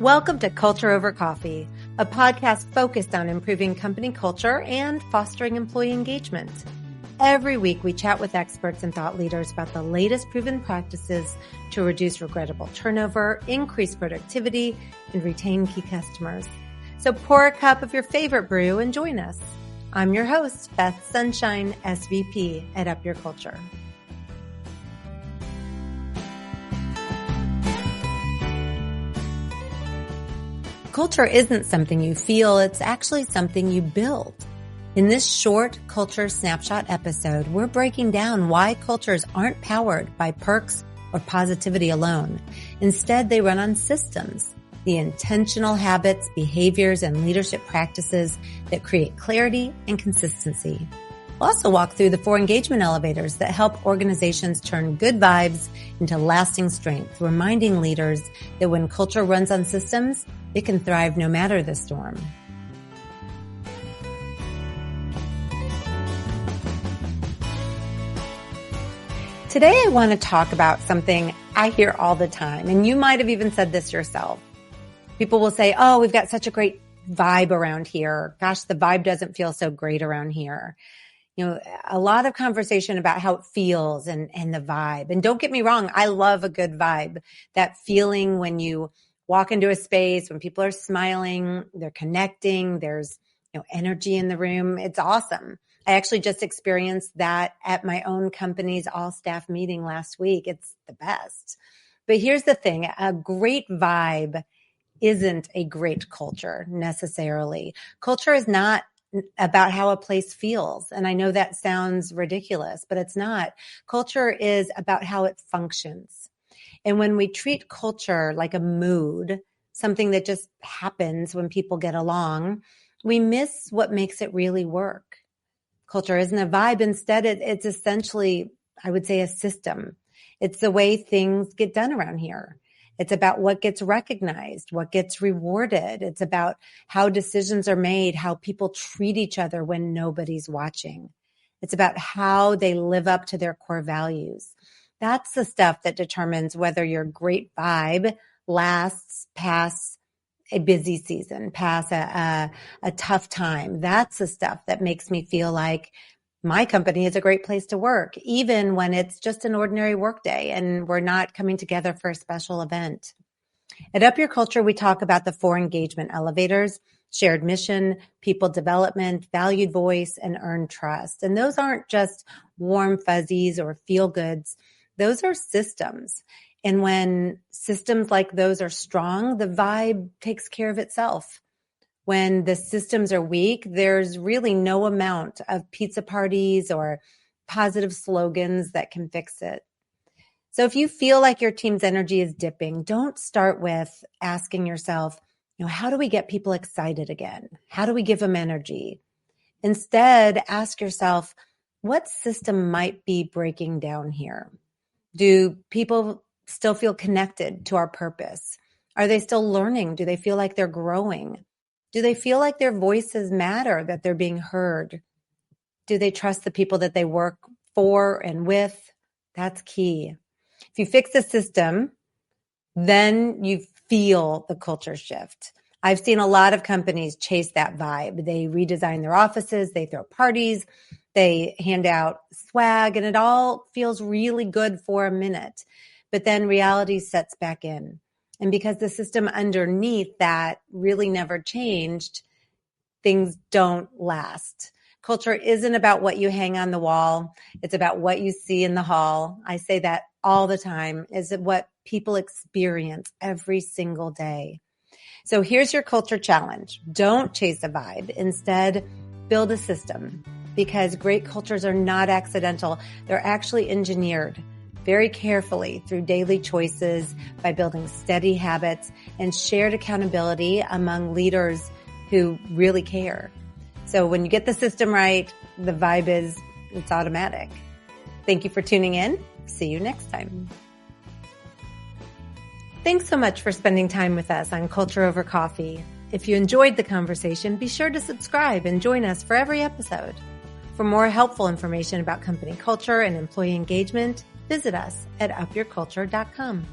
Welcome to Culture Over Coffee, a podcast focused on improving company culture and fostering employee engagement. Every week, we chat with experts and thought leaders about the latest proven practices to reduce regrettable turnover, increase productivity, and retain key customers. So pour a cup of your favorite brew and join us. I'm your host, Beth Sunshine, SVP at Up Your Culture. Culture isn't something you feel, it's actually something you build. In this short Culture Snapshot episode, we're breaking down why cultures aren't powered by perks or positivity alone. Instead, they run on systems, the intentional habits, behaviors, and leadership practices that create clarity and consistency. We'll also walk through the 4 engagement elevators that help organizations turn good vibes into lasting strength, reminding leaders that when culture runs on systems, it can thrive no matter the storm. Today, I want to talk about something I hear all the time, and you might have even said this yourself. People will say, oh, we've got such a great vibe around here. Gosh, the vibe doesn't feel so great around here. You know, a lot of conversation about how it feels and the vibe. And don't get me wrong, I love a good vibe. That feeling when you walk into a space, when people are smiling, they're connecting, there's, energy in the room. It's awesome. I actually just experienced that at my own company's all-staff meeting last week. It's the best. But here's the thing, a great vibe isn't a great culture necessarily. Culture is not about how a place feels. And I know that sounds ridiculous, but it's not. Culture is about how it functions. And when we treat culture like a mood, something that just happens when people get along, we miss what makes it really work. Culture isn't a vibe. Instead, it's essentially, I would say, a system. It's the way things get done around here. It's about what gets recognized, what gets rewarded. It's about how decisions are made, how people treat each other when nobody's watching. It's about how they live up to their core values. That's the stuff that determines whether your great vibe lasts past a busy season, past a tough time. That's the stuff that makes me feel like my company is a great place to work, even when it's just an ordinary workday and we're not coming together for a special event. At Up Your Culture, we talk about the 4 engagement elevators: shared mission, people development, valued voice, and earned trust. And those aren't just warm fuzzies or feel goods. Those are systems. And when systems like those are strong, the vibe takes care of itself. When the systems are weak, there's really no amount of pizza parties or positive slogans that can fix it. So if you feel like your team's energy is dipping, don't start with asking yourself, how do we get people excited again? How do we give them energy? Instead, ask yourself, what system might be breaking down here? Do people still feel connected to our purpose? Are they still learning? Do they feel like they're growing? Do they feel like their voices matter, that they're being heard? Do they trust the people that they work for and with? That's key. If you fix the system, then you feel the culture shift. I've seen a lot of companies chase that vibe. They redesign their offices, they throw parties, they hand out swag, and it all feels really good for a minute. But then reality sets back in. And because the system underneath that really never changed, things don't last. Culture isn't about what you hang on the wall. It's about what you see in the hall. I say that all the time, is what people experience every single day. So here's your culture challenge. Don't chase a vibe. Instead, build a system, because great cultures are not accidental. They're actually engineered very carefully through daily choices, by building steady habits and shared accountability among leaders who really care. So when you get the system right, the vibe it's automatic. Thank you for tuning in. See you next time. Thanks so much for spending time with us on Culture Over Coffee. If you enjoyed the conversation, be sure to subscribe and join us for every episode. For more helpful information about company culture and employee engagement, visit us at upyourculture.com.